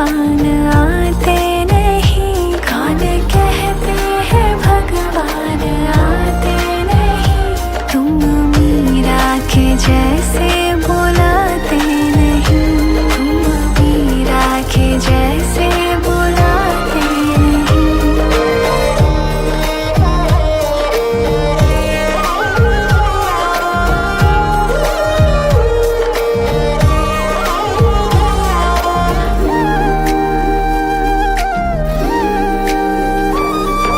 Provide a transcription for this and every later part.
भगवान आते नहीं, कौन कहते हैं भगवान आते नहीं। तुम मीरा के जैसे बुलाते नहीं, तुम मीरा के जैसे बुलाते नहीं।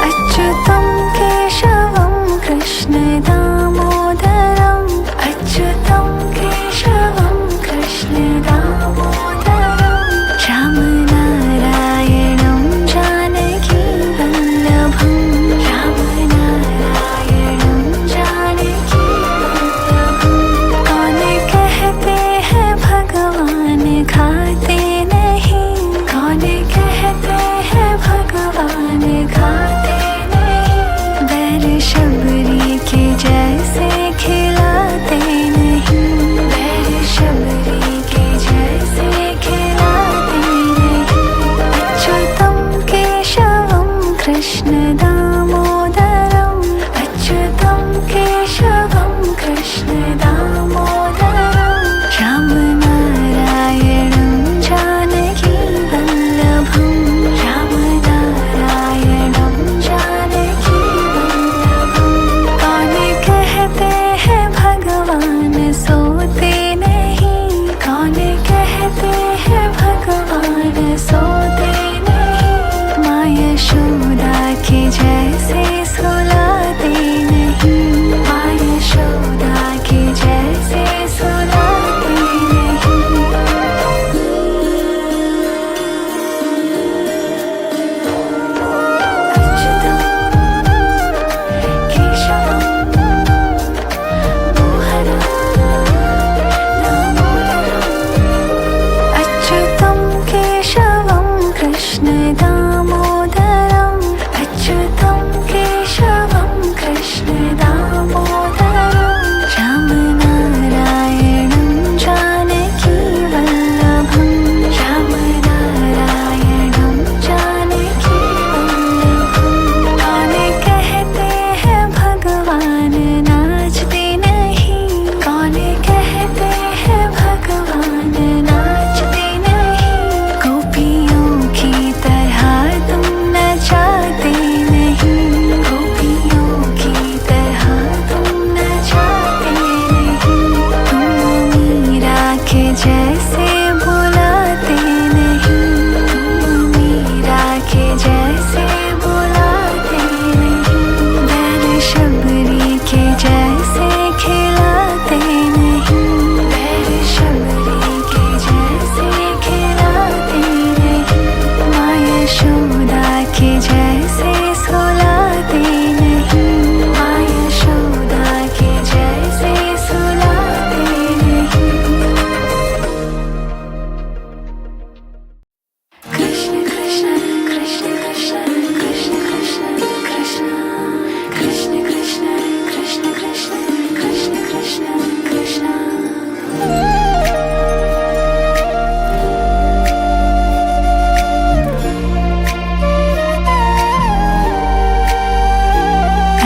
अच्युतं केशवं कृष्ण दामोदरम्, अच्युतं केशवं कृष्ण दामोदरम्, रामनारायणं जानकी वल्लभं, रामनारायणं जानकी वल्लभं। कौन कहते हैं भगवान खाते नहीं, कौन कहते हैं भगवान खाते नहीं। बैर शबरी के जैसे खिलाते नहीं, बैर शबरी के जैसे खिलाते नहीं। अच्युतं केशवं कृष्ण दामोदरम्, अच्युतं केशवं कृष्ण दामोदरम्, रामनारायणं जानकी वल्लभं, रामनारायणं जानकी वल्लभं। कौन कहते हैं भगवान सोते नहीं, कौन कहते हैं भगवान सोते नहीं। माँ यशोदा के जैसे सुलाते नहीं, माँ यशोदा के जैसे सुलाते नहीं। अच्युतं केशवं मोहनं दामोदरम्, अच्युतं केशवं कृष्ण दामोदरम्, अच्युतं केशवं कृष्ण दामोदरम्, रामनारायणं जानकी वल्लभं, रामनारायणं जानकी वल्लभं। कौन कहते हैं भगवान नाचते नहीं, कौन कहते हैं भगवान नाचते नहीं। गोपियों की तरह तुम नचाते नहीं, गोपियों की तरह तुम नचाते नहीं। तुम मीरा के जैसे बुलाते नहीं, तुम मीरा के जैसे बुलाते नहीं। बैर शबरी के जैसे खिलाते नहीं, बैर शबरी के जैसे खिलाते नहीं। माँ यशोदा के जैसे सुलाते नहीं, माँ यशोदा के जैसे सुलाते नहीं। कृष्ण कृष्ण कृष्ण कृष्ण कृष्ण कृष्ण कृष्ण कृष्ण कृष्ण कृष्ण कृष्ण कृष्ण कृष्ण कृष्ण।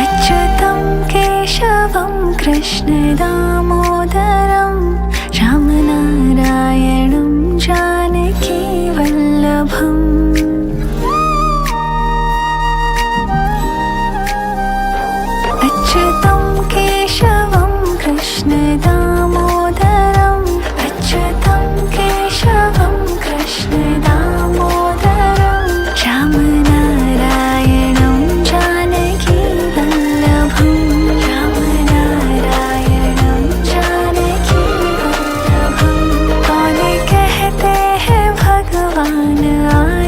अच्युतं केशवं कृष्ण दामोदरम्, रामनारायणं जानकी वल्लभम्। अच्युतं केशवं कृष्ण दामोदरम्, अच्युतं केशवं कृष्ण दामोदरम्, रामनारायणं जानकी वल्लभं, रामनारायणं जानकी वल्लभं। कौन कहते हैं भगवान आते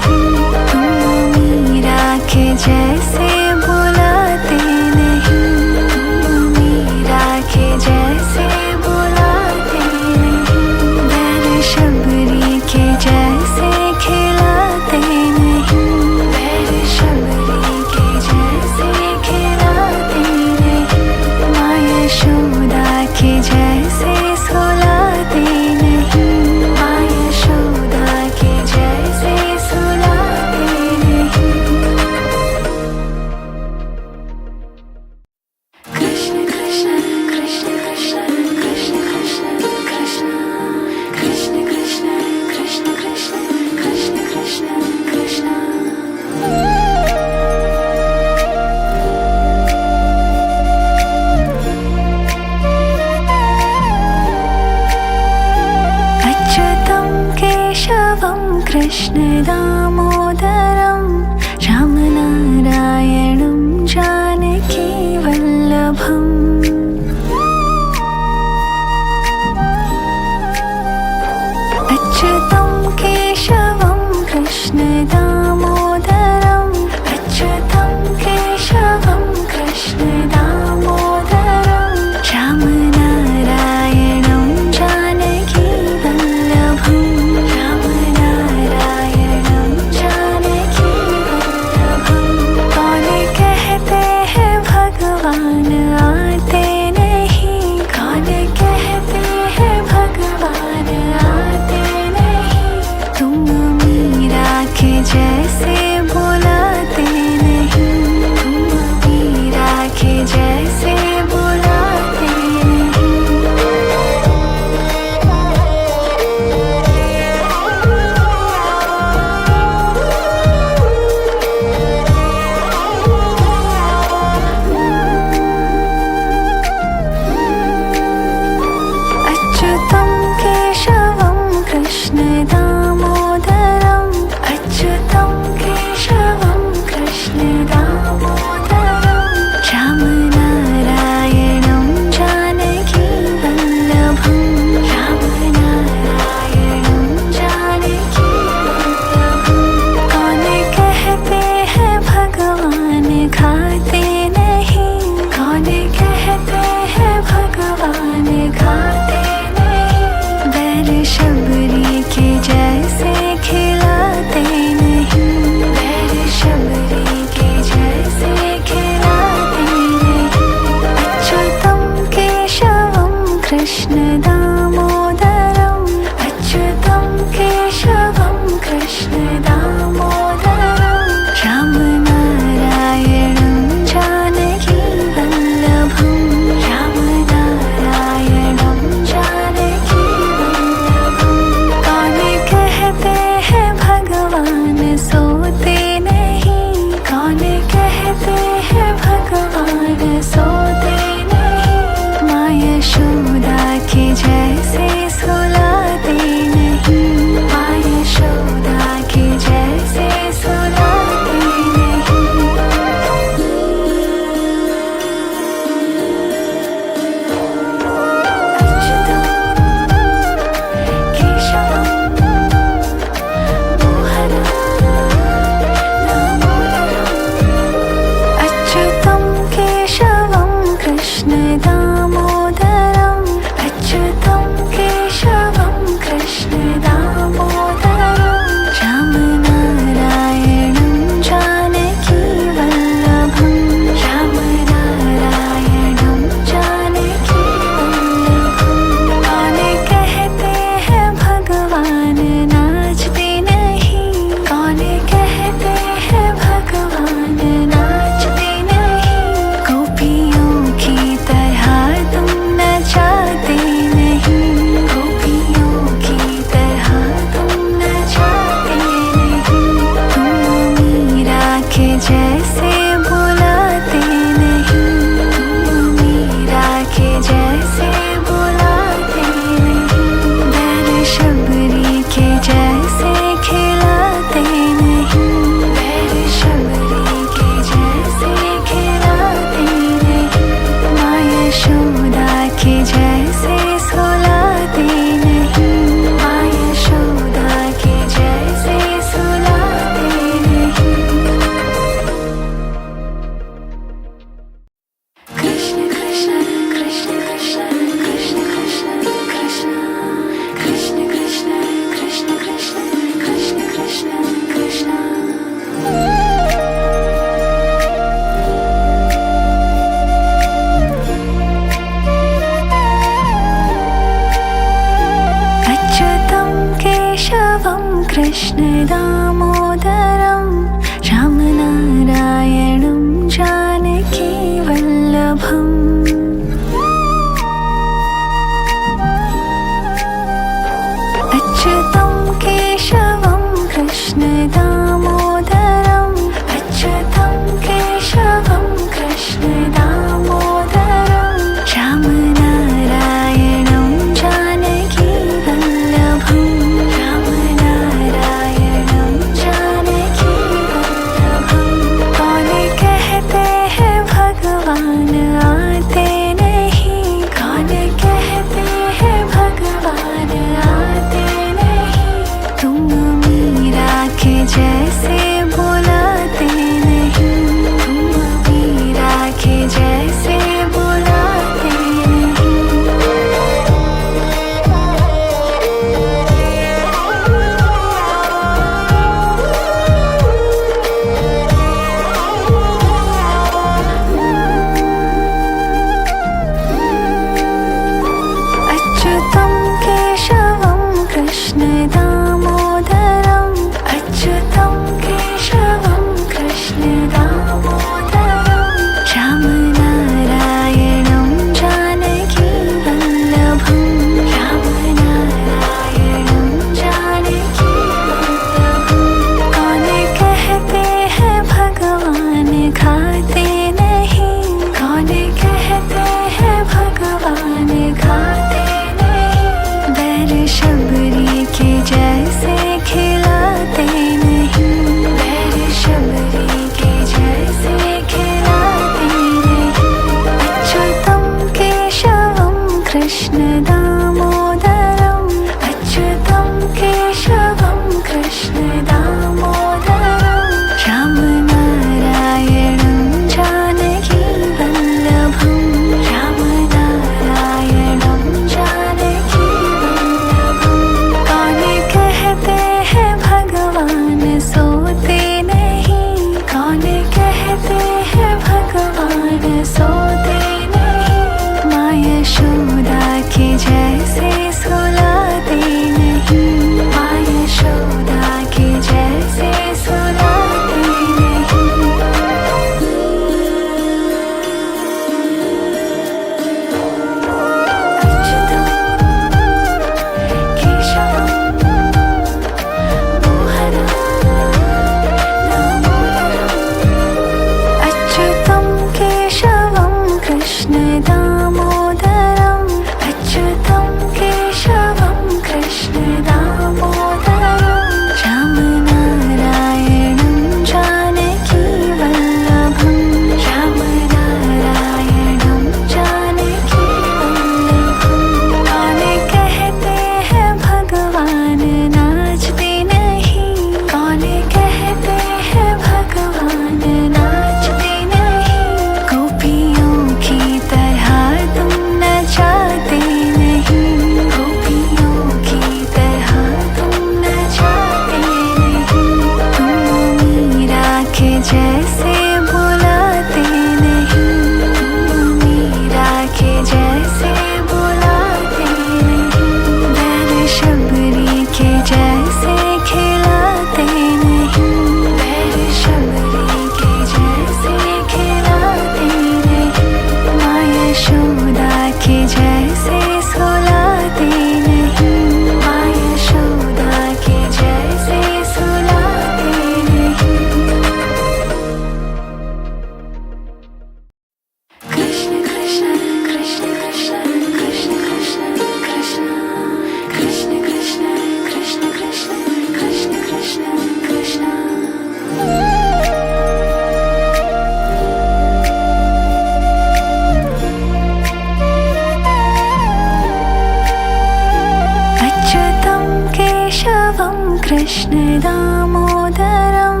दामोदरं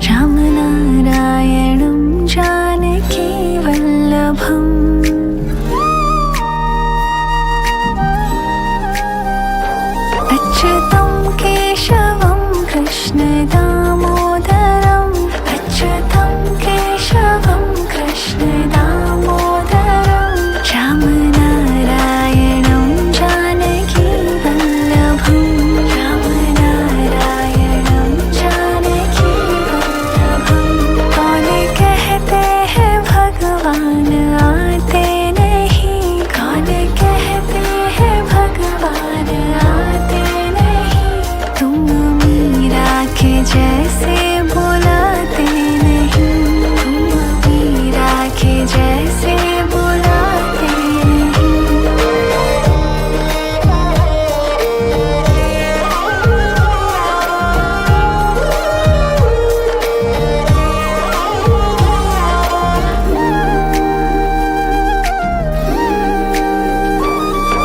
रामनारायणं जानकी वल्लभम् अच्युतं केशवं कृष्ण दामोदरम् अच्युतं केशवं कृष्ण दामोदरं रामनारायणं जानकी वल्लभम् रामनारायणं जानकी वल्लभम् कौन कहते हैं भगवान आते नहीं कौन कहते हैं भगवान आते नहीं तुम मीरा के जैसे बुलाते नहीं तुम मीरा के जैसे बुलाते नहीं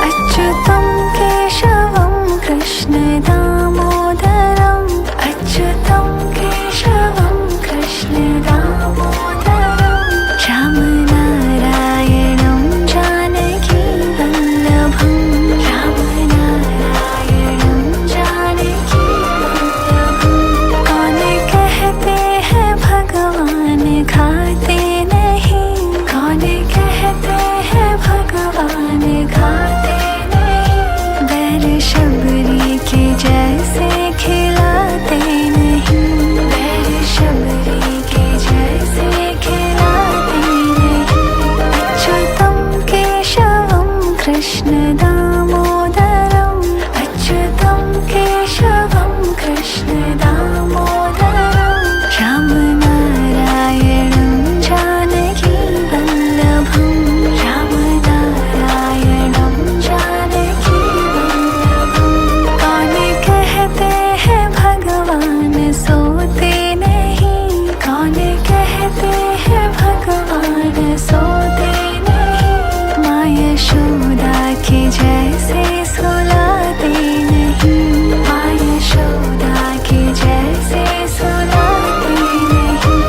अच्युतं केशवं कृष्ण दामोदरम् अच्युतं केशवं कृष्ण दामोदरं रामनारायणं जानकी वल्लभम् रामनारायणं जानकी वल्लभम् कौन कहते हैं भगवान खाते नहीं कौन कहते हैं भगवान खाते नहीं बैर शबरी के जैसे खिलाते नहीं बैर शबरी के जैसे खिलाते नहीं अच्युतं केशवं कृष्ण दामोदरम् अच्युतं केशवं कृष्ण दामोदरं रामनारायणं जानकी वल्लभम् रामनारायणं जानकी वल्लभम् कौन कहते हैं भगवान सोते नहीं कौन कहते हैं भगवान सोते नहीं माँ यशोदा के जैसे सुलाते नहीं माँ यशोदा के जैसे सुलाते नहीं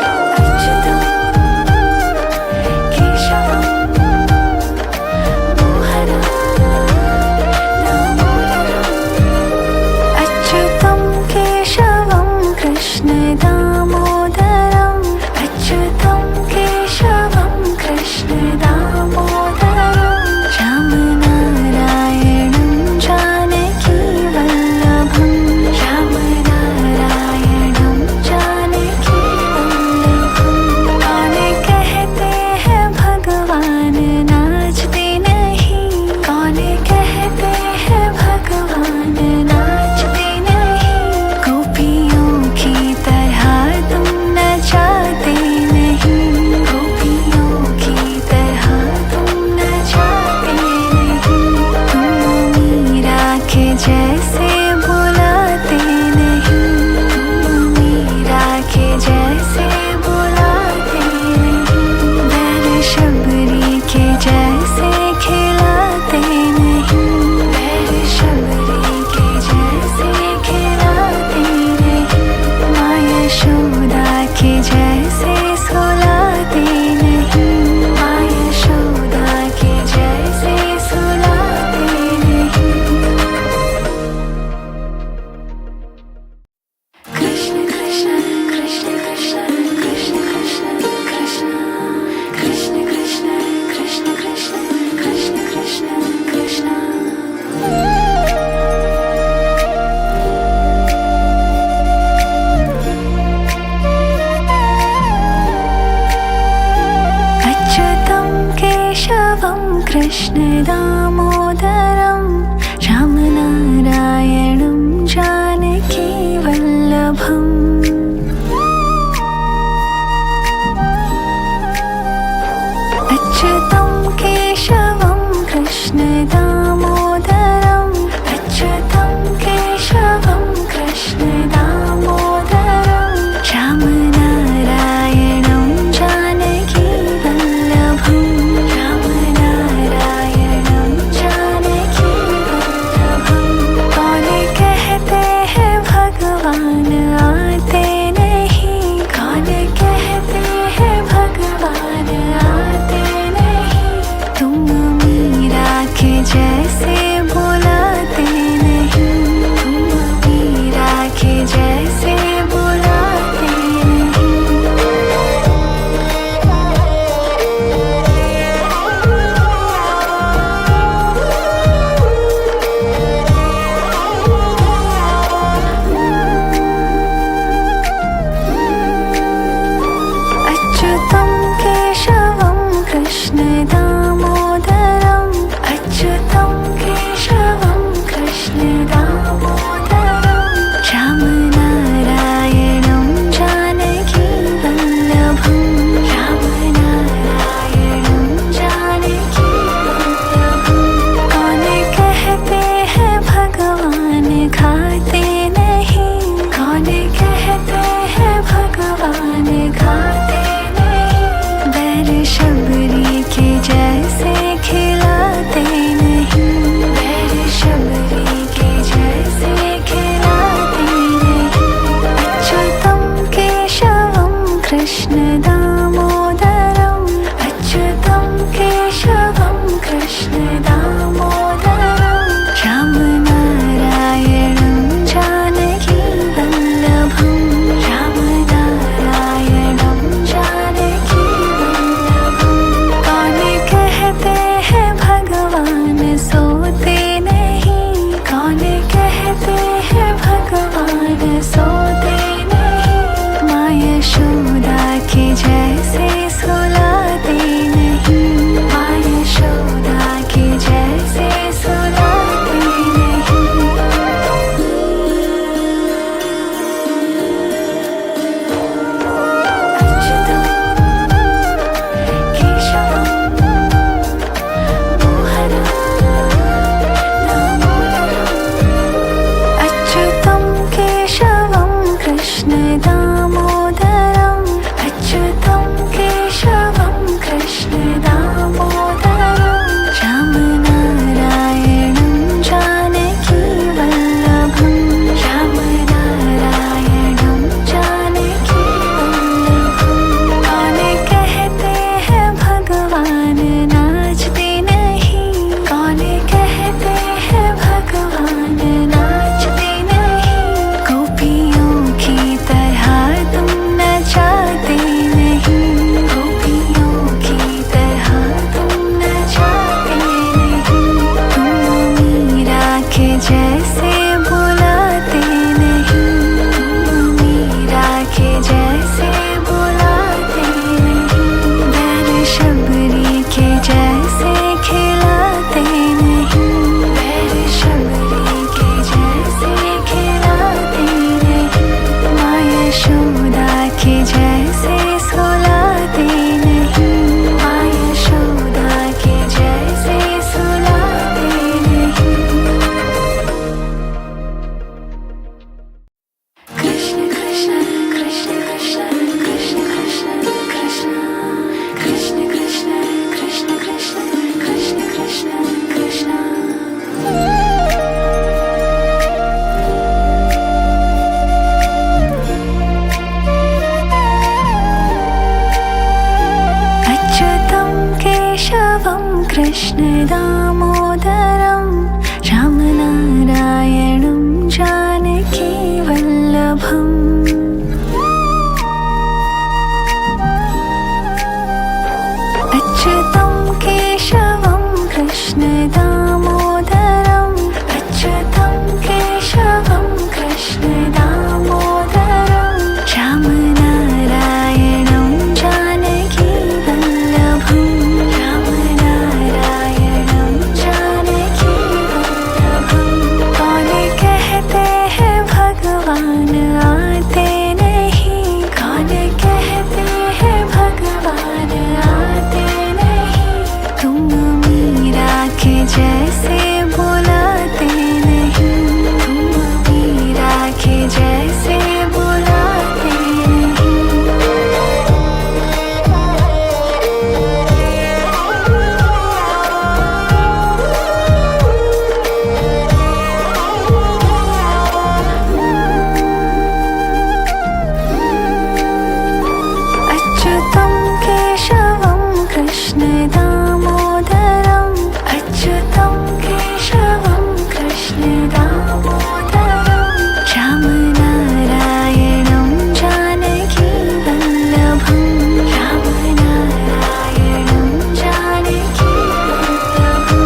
अच्युतं केशवं मोहनं दामोदरम् अच्युतं केशवं कृष्ण दामोदरम् अच्युतं केशवं कृष्ण दामोदरं रामनारायणं जानकी वल्लभम् रामनारायणं जानकी वल्लभम् कौन कहते हैं भगवान नाचते नहीं कौन कहते हैं भगवान नाचते नहीं गोपियों की तरह तुम नचाते नहीं गोपियों की तरह तुम नचाते नहीं तुम मीरा के जैसे बुलाते नहीं तुम मीरा के जैसे बुलाते नहीं बैर शबरी के जैसे खिलाते नहीं बैर शबरी के जैसे खिलाते नहीं माँ यशोदा के जैसे सुलाते नहीं माँ यशोदा के जैसे सुलाते नहीं कृष्ण कृष्ण कृष्ण कृष्ण कृष्ण कृष्ण कृष्ण कृष्ण कृष्ण कृष्ण कृष्ण कृष्ण कृष्ण कृष्ण अच्युतं केशवं कृष्ण दामोदरं रामनारायणं जानकी वल्लभम् अच्युतं केशवं कृष्ण दामोदरम् अच्युतं केशवं कृष्ण दामोदरं रामनारायणं जानकी वल्लभम् रामनारायणं कृष्ण दामोदरम् अच्युतं केशवं कृष्ण दामोदरम् राम नारायणं जानकी वल्लभं राम नारायणं जानकी वल्लभं कौन कहते हैं भगवान सोते नहीं कौन कहते हैं भगवान सोते नहीं माँ यशोदा के जैसे सुलाते नहीं माँ यशोदा के जैसे सुलाते नहीं अच्युतं केशवं मोहनं दामोदरम् अच्युतं केशवं कृष्ण दामोदरम् अच्युतं केशवं कृष्ण दामोदरम् राम नारायणं जानकी वल्लभं राम नारायणं जानकी वल्लभं कौन कहते हैं भगवान नाचते नहीं कौन कहते हैं भगवान नाचते नहीं गोपियों की तरह तुम नचाते नहीं गोपियों की तरह तुम नचाते नहीं तुम मीरा के जैसे बुलाते नहीं तुम मीरा के जैसे बुलाते नहीं बैल शबरी के जैसे खिलाते नहीं बैल शबरी के जैसे खिलाते नहीं माँ यशोदा के जैसे सुलाते नहीं माँ यशोदा के जैसे सुलाते नहीं कृष्ण कृष्ण कृष्ण कृष्ण कृष्ण कृष्ण कृष्ण कृष्ण कृष्ण कृष्ण कृष्ण कृष्ण कृष्ण कृष्ण अच्युतं केशवं कृष्ण दामोदरम् राम नारायणं जानकी वल्लभम् अच्युतं केशवं कृष्ण दामोदरम् अच्युतं केशवं कृष्ण दामोदरम् राम नारायणं जानकी वल्लभं राम नारायणं जानकी वल्लभं कौन कहते हैं भगवान आते नहीं कौन कहते हैं भगवान आते नहीं तुम मीरा के जैसे बुलाते नहीं तुम मीरा के जैसे बुलाते नहीं अच्युतं केशवं कृष्ण दामोदरम् अच्युतं केशवं कृष्ण दामोदरम् राम नारायणं जानकी वल्लभं राम नारायणं जानकी वल्लभं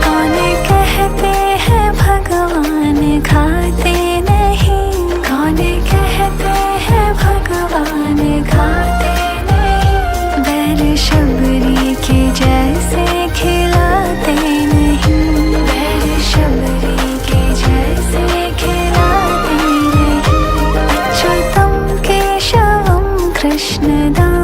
कौन कहते हैं भगवान खाते नहीं कौन कहते हैं भगवान खाते नहीं बैल शबरी के जैसे खिलाते नहीं बैल शबरी के जैसे खिलाते नहीं अच्युतं केशवं कृष्ण दामोदरम्